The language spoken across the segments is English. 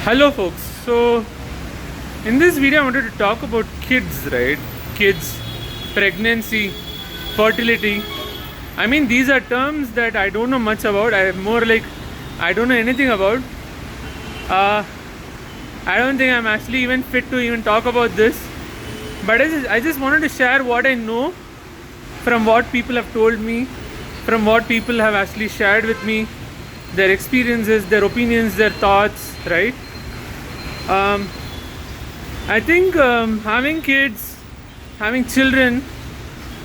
Hello folks. So in this video I wanted to talk about kids, right? Kids, pregnancy, fertility. I mean, these are terms that I don't know much about. I'm more like I don't know anything about. uh, I don't think I'm actually even fit to even talk about this, but I just wanted to share what I know from what people have told me, from what people have actually shared with me, their experiences, their opinions, their thoughts, right? um, I think having kids, having children,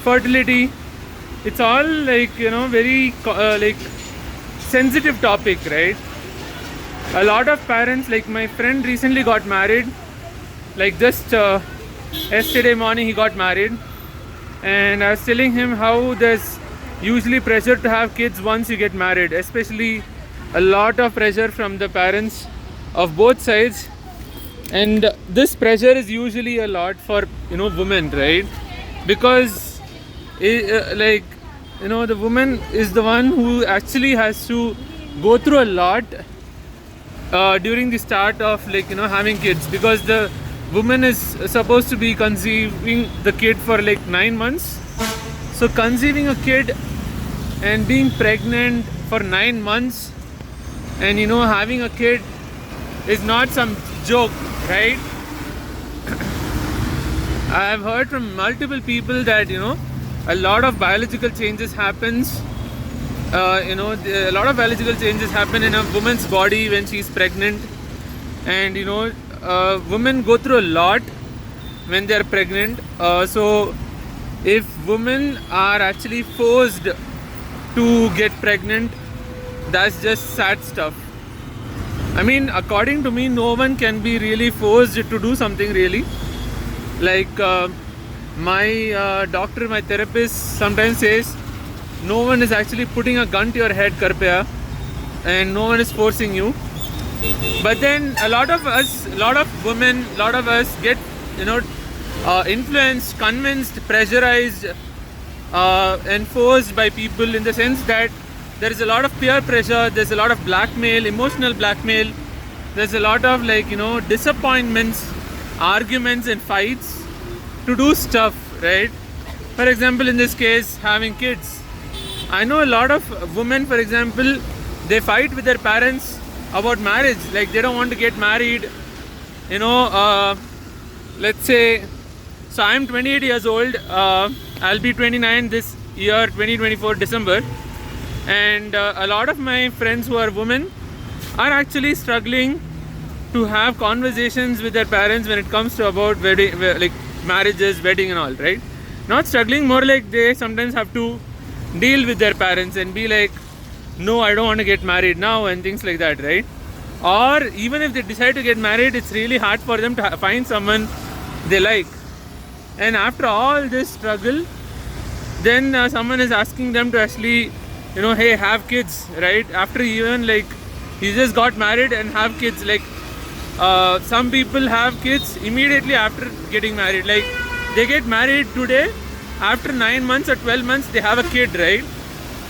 fertility, it's all like very like sensitive topic, right? A lot of parents, like my friend recently got married, like just yesterday morning he got married, and I was telling him how there's usually pressure to have kids once you get married, especially a lot of pressure from the parents of both sides. And this pressure is usually a lot for women, right? Because like the woman is the one who actually has to go through a lot during the start of having kids, because the woman is supposed to be conceiving the kid for like 9 months. So conceiving a kid and being pregnant for 9 months and having a kid is not some joke, right? I've heard from multiple people that a lot of biological changes happens. A lot of biological changes happen in a woman's body when she's pregnant, and women go through a lot when they're pregnant. So if women are actually forced to get pregnant, that's just sad stuff. I mean, according to me, no one can be really forced to do something really. Like my doctor, my therapist sometimes says, no one is actually putting a gun to your head, Karpya, and no one is forcing you. But then a lot of women, a lot of us get influenced, convinced, pressurized, and forced by people, in the sense that there is a lot of peer pressure, there's a lot of blackmail, emotional blackmail, there's a lot of disappointments, arguments and fights to do stuff, right? For example, in this case, having kids, I know a lot of women, for example, they fight with their parents about marriage. Like, they don't want to get married. Let's say, so I'm 28 years old. I'll be 29 this year, 2024 December. And a lot of my friends who are women are actually struggling to have conversations with their parents when it comes to about wedding, like marriages, wedding and all, right? Not struggling, more like they sometimes have to deal with their parents and be like, no, I don't want to get married now, and things like that, right? Or even if they decide to get married, it's really hard for them to find someone they like. And after all this struggle, then someone is asking them to actually hey, have kids, right? After even like you just got married and have kids. Like some people have kids immediately after getting married. Like they get married today, after 9 months or 12 months they have a kid, right?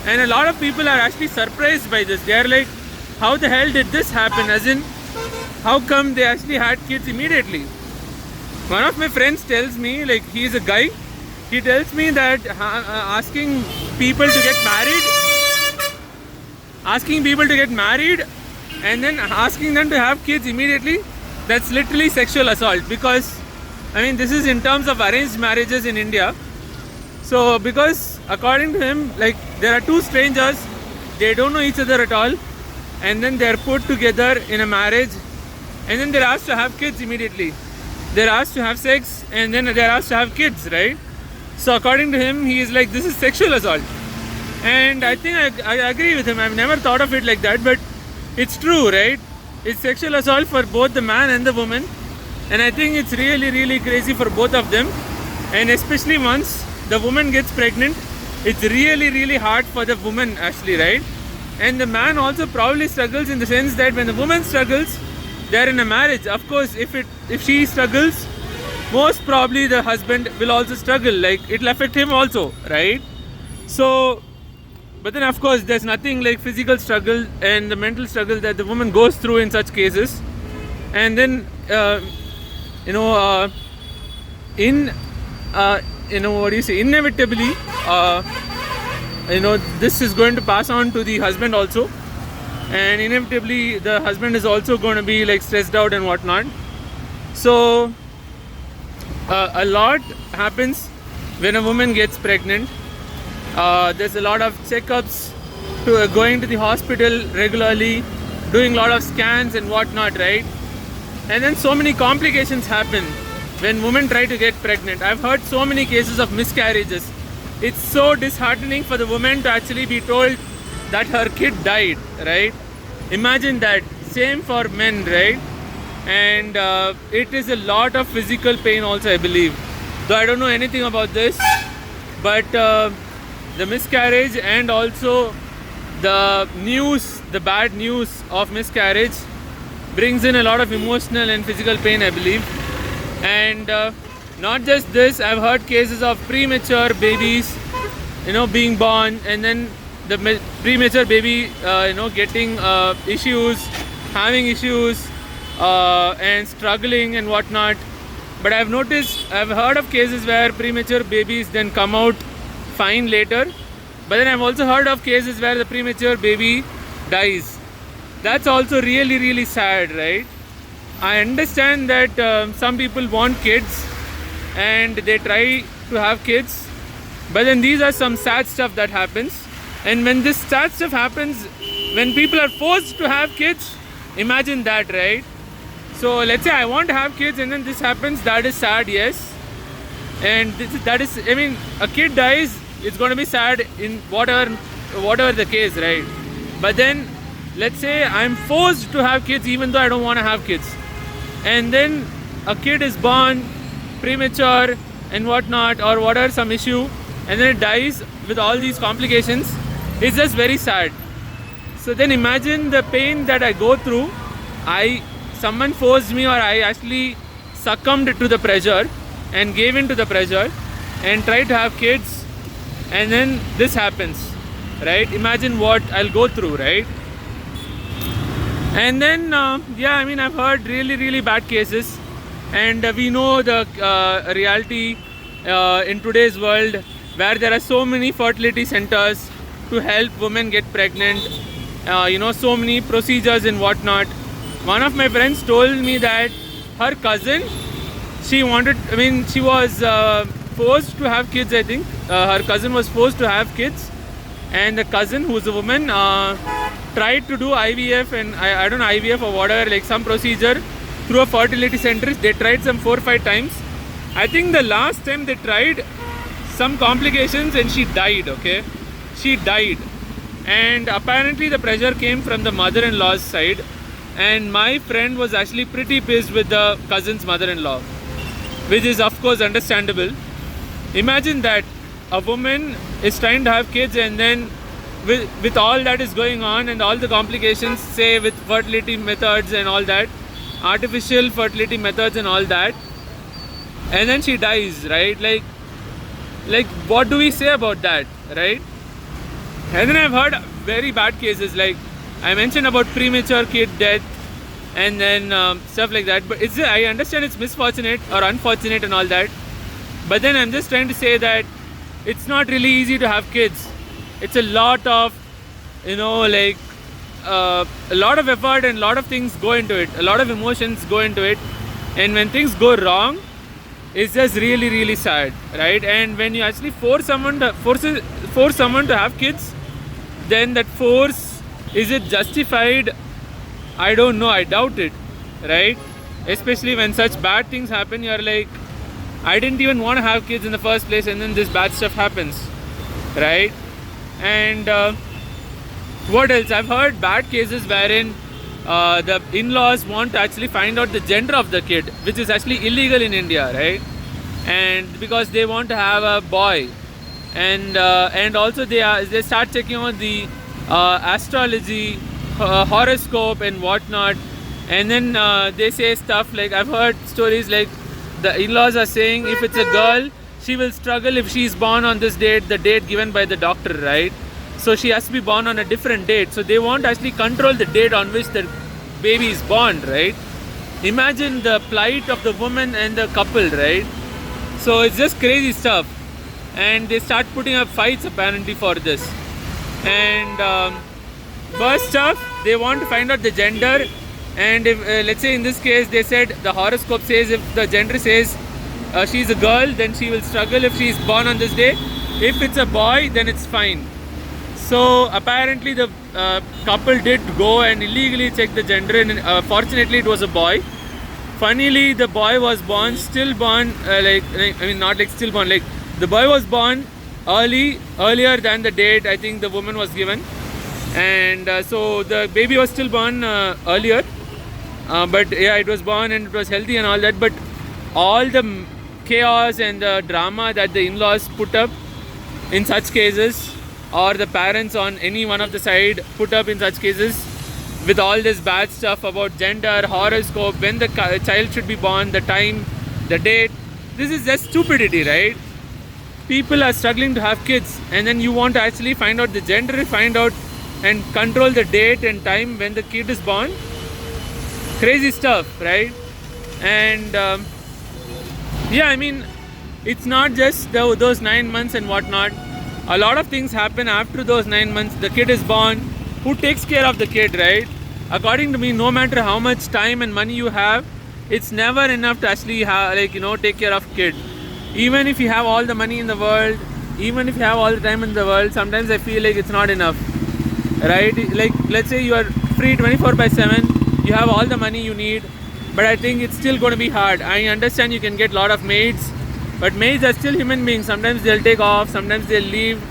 And a lot of people are actually surprised by this. They are like, how the hell did this happen? As in, how come they actually had kids immediately? One of my friends tells me, like, he's a guy, he tells me that asking people to get married and then asking them to have kids immediately, that's literally sexual assault. Because I mean, this is in terms of arranged marriages in India. So because according to him, like, there are two strangers, they don't know each other at all, and then they're put together in a marriage, and then they're asked to have kids immediately. They're asked to have sex, and then they're asked to have kids, right? So according to him, he is like, this is sexual assault. And I think I agree with him. I've never thought of it like that, but it's true, right? It's sexual assault for both the man and the woman. And I think it's really, really crazy for both of them. And especially once the woman gets pregnant, it's really, really hard for the woman actually, right? And the man also probably struggles, in the sense that when the woman struggles, they're in a marriage. Of course, if she struggles, most probably the husband will also struggle. Like, it'll affect him also, right? So, but then of course there's nothing like physical struggle and the mental struggle that the woman goes through in such cases. and then you know in what do you say, inevitably this is going to pass on to the husband also, and inevitably the husband is also going to be like stressed out and whatnot. So a lot happens when a woman gets pregnant. There's a lot of checkups, to going to the hospital regularly, doing a lot of scans and whatnot, right? And then so many complications happen when women try to get pregnant. I've heard so many cases of miscarriages. It's so disheartening for the woman to actually be told that her kid died, right? Imagine that. Same for men, right? And it is a lot of physical pain also, I believe. Though I don't know anything about this, but the miscarriage and also the news, the bad news of miscarriage brings in a lot of emotional and physical pain, I believe. And not just this, I've heard cases of premature babies, being born, and then the premature baby, getting issues, having issues, and struggling and whatnot. But I've heard of cases where premature babies then come out fine later. But then I've also heard of cases where the premature baby dies. That's also really, really sad, right? I understand that some people want kids and they try to have kids, but then these are some sad stuff that happens. And when this sad stuff happens, when people are forced to have kids, imagine that, right? So let's say I want to have kids and then this happens, that is sad, yes. And a kid dies, it's going to be sad in whatever the case, right? But then let's say I'm forced to have kids even though I don't want to have kids, and then a kid is born premature and whatnot, or whatever, some issue, and then it dies with all these complications. It's just very sad. So then imagine the pain that I go through. Someone forced me, or I actually succumbed to the pressure and gave in to the pressure and tried to have kids, and then this happens, right? Imagine what I'll go through, right? And then I've heard really, really bad cases, and we know the reality in today's world, where there are so many fertility centers to help women get pregnant, so many procedures and whatnot. One of my friends told me that her cousin, she was forced to have kids, I think. Her cousin was forced to have kids, and the cousin, who's a woman, tried to do IVF, and I don't know, IVF or whatever, like some procedure through a fertility center. They tried some 4 or 5 times. I think the last time they tried, some complications, and she died, okay? She died. And apparently the pressure came from the mother-in-law's side, and my friend was actually pretty pissed with the cousin's mother-in-law, which is of course understandable. Imagine that a woman is trying to have kids, and then with all that is going on and all the complications, say with fertility methods and all that, artificial fertility methods and all that, and then she dies, right? Like what do we say about that, right? And then I've heard very bad cases, like I mentioned about premature kid death, and then stuff like that. But I understand it's misfortunate or unfortunate and all that, but then I'm just trying to say that it's not really easy to have kids. It's a lot of, a lot of effort, and a lot of things go into it. A lot of emotions go into it. And when things go wrong, it's just really, really sad, right? And when you actually force someone to have kids, then that force, is it justified? I don't know. I doubt it, right? Especially when such bad things happen, you're like, I didn't even want to have kids in the first place, and then this bad stuff happens, right? And what else? I've heard bad cases wherein the in-laws want to actually find out the gender of the kid, which is actually illegal in India, right? And because they want to have a boy, and also they start checking on the astrology, horoscope and whatnot, and then they say stuff like, I've heard stories like the in-laws are saying if it's a girl, she will struggle if she's born on this date, the date given by the doctor, right? So she has to be born on a different date. So they want to actually control the date on which the baby is born, right? imagine the plight of the woman and the couple, right? So it's just crazy stuff, and they start putting up fights apparently for this. And first off, they want to find out the gender, and if let's say in this case they said the horoscope says if the gender says she's a girl, then she will struggle if she is born on this day. If it's a boy, then it's fine. So apparently the couple did go and illegally check the gender, and fortunately it was a boy. Funnily, the boy was born, stillborn, not like stillborn, like the boy was born earlier than the date I think the woman was given, and so the baby was still born earlier, but yeah, it was born and it was healthy and all that. But all the chaos and the drama that the in-laws put up in such cases, or the parents on any one of the side put up in such cases, with all this bad stuff about gender, horoscope, when the child should be born, the time, the date. This is just stupidity, right? People are struggling to have kids, and then you want to actually find out the gender, find out and control the date and time when the kid is born. Crazy stuff, right? And yeah, I mean, it's not just those 9 months and whatnot. A lot of things happen after those 9 months. The kid is born. Who takes care of the kid, right? According to me, no matter how much time and money you have, it's never enough to actually take care of kid. Even if you have all the money in the world, even if you have all the time in the world, sometimes I feel like it's not enough, right? Like, let's say you are free 24/7, you have all the money you need, but I think it's still going to be hard. I understand you can get a lot of maids, but maids are still human beings. Sometimes they'll take off, sometimes they'll leave,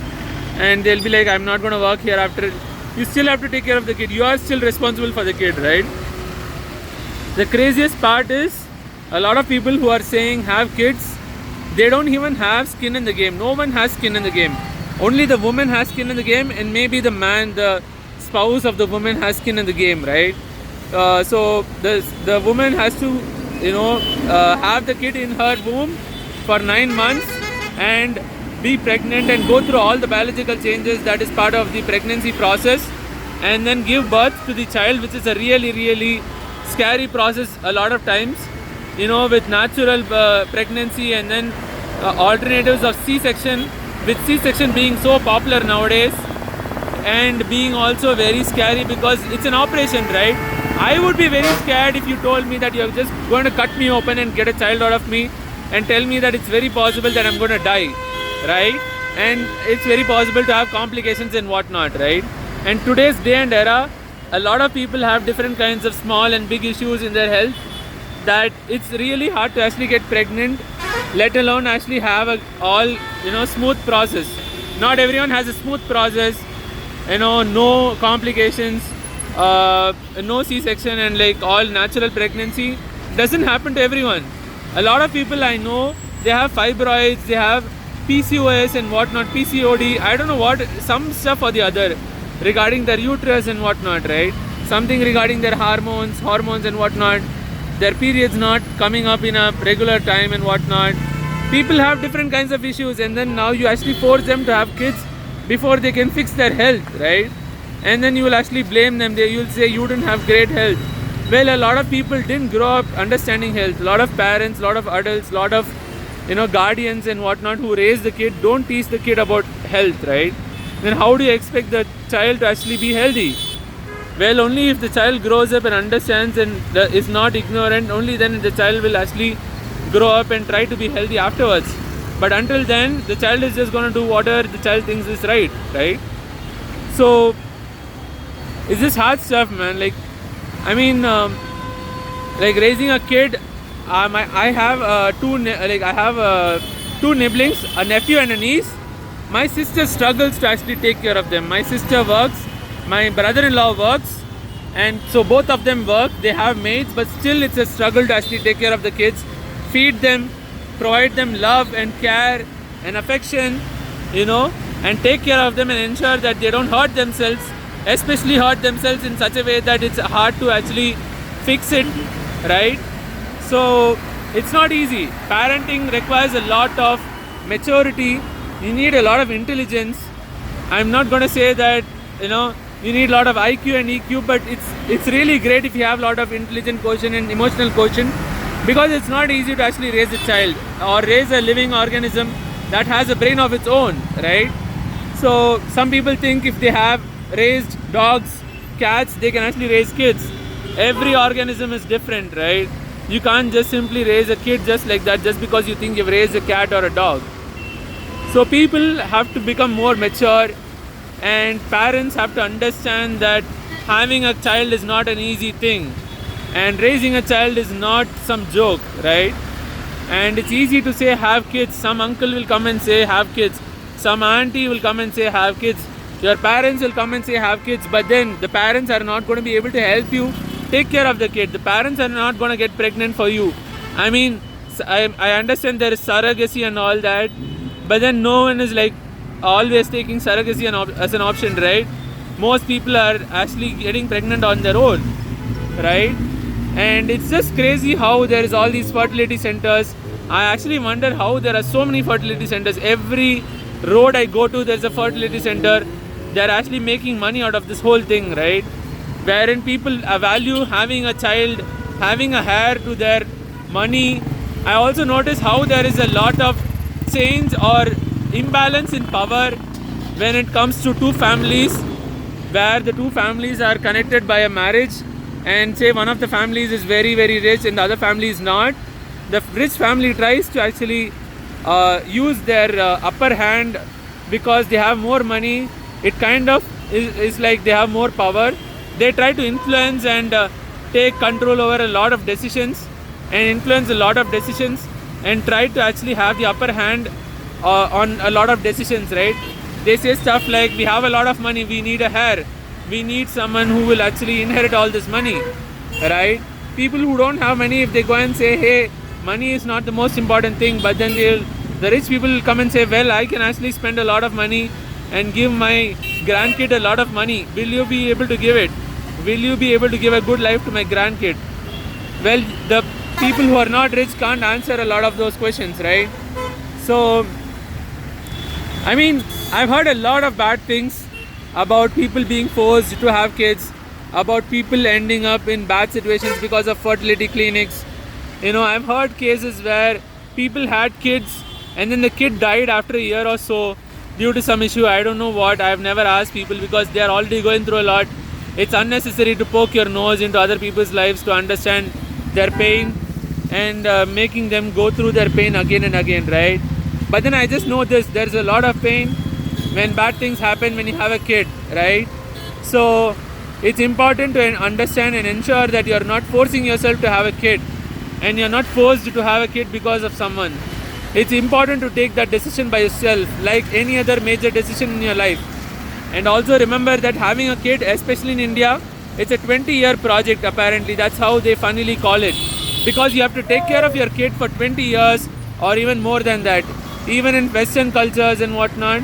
and they'll be like, I'm not going to work here after. You still have to take care of the kid. You are still responsible for the kid, right? The craziest part is a lot of people who are saying have kids, they don't even have skin in the game. No one has skin in the game. Only the woman has skin in the game, and maybe the man, the spouse of the woman, has skin in the game, right? So the woman has to, have the kid in her womb for 9 months and be pregnant and go through all the biological changes that is part of the pregnancy process, and then give birth to the child, which is a really, really scary process a lot of times, with natural pregnancy, and then alternatives of C-section, with C-section being so popular nowadays and being also very scary because it's an operation, right? I would be very scared if you told me that you're just going to cut me open and get a child out of me and tell me that it's very possible that I'm going to die, right? And it's very possible to have complications and whatnot, right? And today's day and era, a lot of people have different kinds of small and big issues in their health, that it's really hard to actually get pregnant, let alone actually have a all smooth process. Not everyone has a smooth process, no complications, no C-section, and like all natural pregnancy doesn't happen to everyone. A lot of people I know, they have fibroids, they have PCOS and whatnot, PCOD, I don't know what, some stuff or the other regarding their uterus and whatnot, right? Something regarding their hormones and whatnot, their periods not coming up in a regular time and whatnot. People have different kinds of issues, and then now you actually force them to have kids before they can fix their health, right? And then you will actually blame them. You'll say you didn't have great health. Well, a lot of people didn't grow up understanding health. A lot of parents, a lot of adults, a lot of guardians and whatnot who raise the kid don't teach the kid about health, right? Then how do you expect the child to actually be healthy? Well, only if the child grows up and understands and is not ignorant, only then the child will actually grow up and try to be healthy afterwards. But until then, the child is just going to do whatever the child thinks is right? So it's just hard stuff, man. Like raising a kid. I have two nibblings, a nephew and a niece. My sister struggles to actually take care of them. My sister works, my brother-in-law works, and so both of them work. They have maids, but still it's a struggle to actually take care of the kids, feed them, provide them love and care and affection, and take care of them and ensure that they don't hurt themselves, especially hurt themselves in such a way that it's hard to actually fix it, right? So it's not easy. Parenting requires a lot of maturity. You need a lot of intelligence. I'm not going to say that you need a lot of IQ and EQ, but it's really great if you have a lot of intelligent quotient and emotional quotient, because it's not easy to actually raise a child or raise a living organism that has a brain of its own, right? So some people think if they have raised dogs, cats, they can actually raise kids. Every organism is different, right? You can't just simply raise a kid just like that just because you think you've raised a cat or a dog. So people have to become more mature, and parents have to understand that having a child is not an easy thing, and raising a child is not some joke, right? And it's easy to say have kids. Some uncle will come and say have kids, some auntie will come and say have kids, your parents will come and say have kids, but then the parents are not going to be able to help you take care of the kid. The parents are not going to get pregnant for you. I mean, I understand there is surrogacy and all that, but then no one is like always taking surrogacy as an option, right? Most people are actually getting pregnant on their own, right? And it's just crazy how there is all these fertility centers. I actually wonder how there are so many fertility centers. Every road I go to, there's a fertility center. They're actually making money out of this whole thing, right? Wherein people value having a child, having a heir to their money. I also notice how there is a lot of change or imbalance in power when it comes to two families, where the two families are connected by a marriage, and say one of the families is very very rich and the other family is not. The rich family tries to actually use their upper hand because they have more money. It kind of is like they have more power. They try to influence and take control over a lot of decisions and influence a lot of decisions and try to actually have the upper hand on a lot of decisions, right? They say stuff like, we have a lot of money, we need a heir, we need someone who will actually inherit all this money, right? People who don't have money, if they go and say, hey, money is not the most important thing, but then the rich people will come and say, well, I can actually spend a lot of money and give my grandkid a lot of money. Will you be able to give it? Will you be able to give a good life to my grandkid? Well, the people who are not rich can't answer a lot of those questions, right? So, I mean, I've heard a lot of bad things about people being forced to have kids, about people ending up in bad situations because of fertility clinics. You know, I've heard cases where people had kids and then the kid died after a year or so due to some issue. I don't know what. I've never asked people because they are already going through a lot. It's unnecessary to poke your nose into other people's lives to understand their pain and making them go through their pain again and again, right? But then I just know this, there's a lot of pain when bad things happen when you have a kid, right? So it's important to understand and ensure that you're not forcing yourself to have a kid, and you're not forced to have a kid because of someone. It's important to take that decision by yourself, like any other major decision in your life. And also remember that having a kid, especially in India, it's a 20-year project apparently. That's how they funnily call it. Because you have to take care of your kid for 20 years or even more than that. Even in Western cultures and whatnot,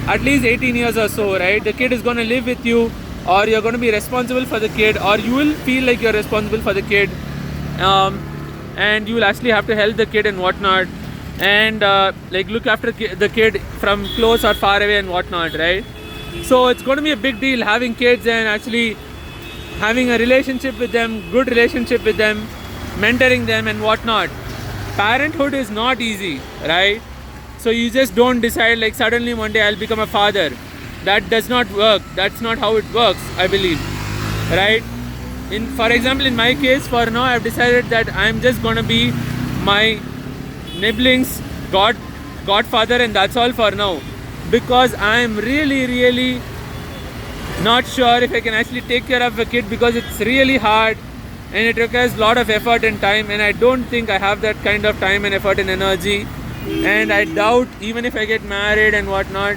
at least 18 years or so, right? The kid is going to live with you, or you're going to be responsible for the kid, or you will feel like you're responsible for the kid. And you will actually have to help the kid and whatnot. And like look after the kid from close or far away and whatnot, right? So it's going to be a big deal having kids and actually having a relationship with them, good relationship with them, mentoring them and whatnot. Parenthood is not easy, right? So you just don't decide like suddenly one day I'll become a father. That does not work. That's not how it works, I believe, right? For example, in my case, for now I've decided that I'm just going to be my nibblings godfather, and that's all for now, because I'm really not sure if I can actually take care of a kid, because it's really hard and it requires a lot of effort and time, and I don't think I have that kind of time and effort and energy. And I doubt even if I get married and whatnot,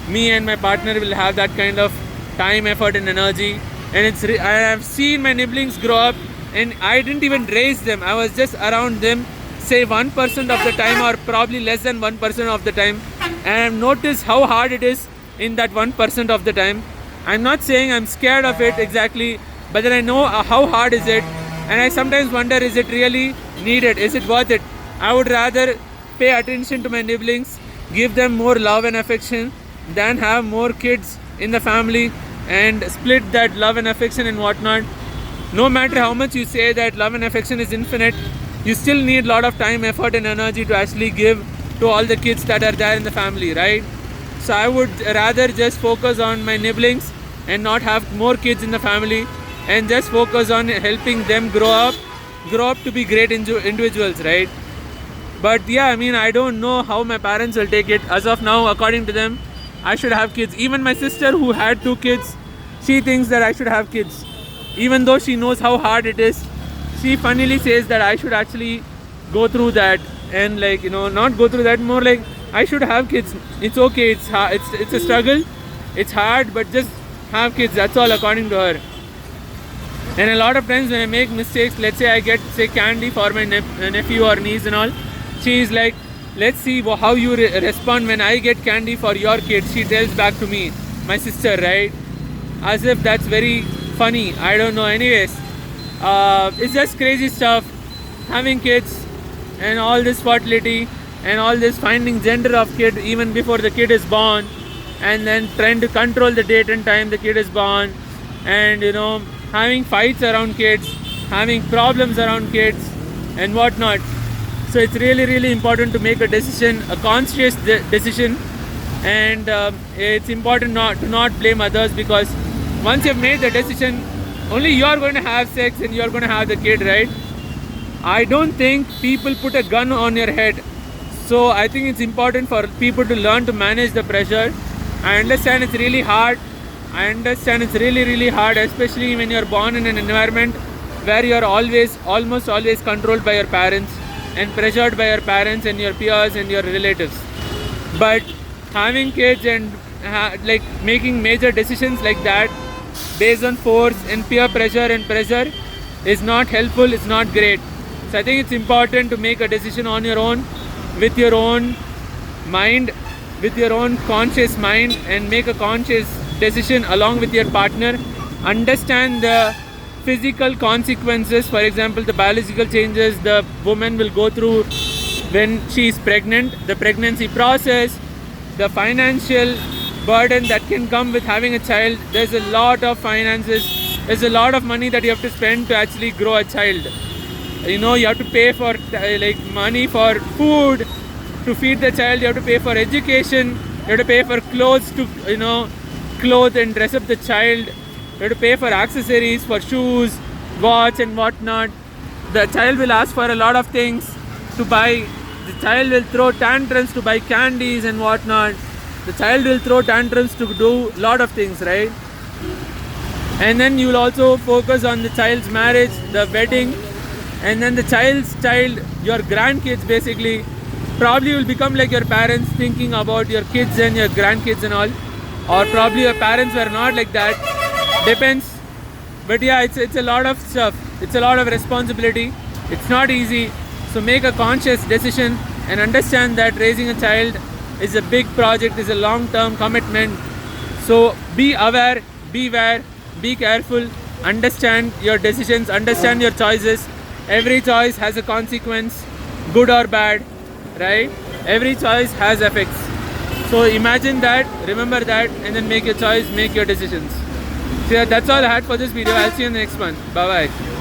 me and my partner will have that kind of time, effort and energy. And I have seen my nibblings grow up, and I didn't even raise them. I was just around them, say 1% of the time, or probably less than 1% of the time. And I've noticed how hard it is in that 1% of the time. I'm not saying I'm scared of it exactly, but then I know how hard is it. And I sometimes wonder, is it really needed? Is it worth it? I would rather pay attention to my nibblings, give them more love and affection, than have more kids in the family and split that love and affection and whatnot. No matter how much you say that love and affection is infinite, you still need a lot of time, effort, and energy to actually give to all the kids that are there in the family, right? So I would rather just focus on my nibblings and not have more kids in the family, and just focus on helping them grow up to be great individuals, right? But yeah, I mean, I don't know how my parents will take it. As of now, according to them, I should have kids. Even my sister, who had 2 kids, she thinks that I should have kids. Even though she knows how hard it is, she funnily says that I should actually go through that and, like, you know, not go through that, more like I should have kids. It's okay, it's hard, it's a struggle, it's hard, but just have kids, that's all, according to her. And a lot of times when I make mistakes, let's say I get, say, candy for my nephew or niece and all, she is like, let's see how you respond when I get candy for your kid. She tells back to me, my sister, right? As if that's very funny. I don't know. Anyways, it's just crazy stuff. Having kids and all this fertility and all this finding gender of kid even before the kid is born, and then trying to control the date and time the kid is born, and, you know, having fights around kids, having problems around kids and whatnot. So it's really, really important to make a decision, a conscious decision, and it's important to not blame others, because once you've made the decision, only you're going to have sex and you're going to have the kid, right? I don't think people put a gun on your head. So I think it's important for people to learn to manage the pressure. I understand it's really hard. I understand it's really, really hard, especially when you're born in an environment where you're almost always controlled by your parents and pressured by your parents and your peers and your relatives. But having kids and like making major decisions like that based on force and peer pressure and pressure is not helpful, it's not great. So I think it's important to make a decision on your own, with your own mind, with your own conscious mind, and make a conscious decision along with your partner. Understand the physical consequences, for example, the biological changes the woman will go through when she is pregnant, the pregnancy process, the financial burden that can come with having a child. There's a lot of finances, there's a lot of money that you have to spend to actually grow a child. You know, you have to pay for like money for food to feed the child, you have to pay for education, you have to pay for clothes to, you know, clothe and dress up the child, you have to pay for accessories, for shoes, watch and whatnot. The child will ask for a lot of things to buy. The child will throw tantrums to buy candies and whatnot. The child will throw tantrums to do a lot of things, right? And then you will also focus on the child's marriage, the wedding, and then the child's child, your grandkids basically. Probably will become like your parents, thinking about your kids and your grandkids and all. Or probably your parents were not like that. Depends. But yeah, it's a lot of stuff. It's a lot of responsibility. It's not easy. So make a conscious decision and understand that raising a child is a big project, is a long-term commitment. So be aware, beware, be careful, understand your decisions, understand your choices. Every choice has a consequence, good or bad, right? Every choice has effects. So imagine that, remember that, and then make your choice, make your decisions. So yeah, that's all I had for this video. I'll see you in the next one. Bye bye.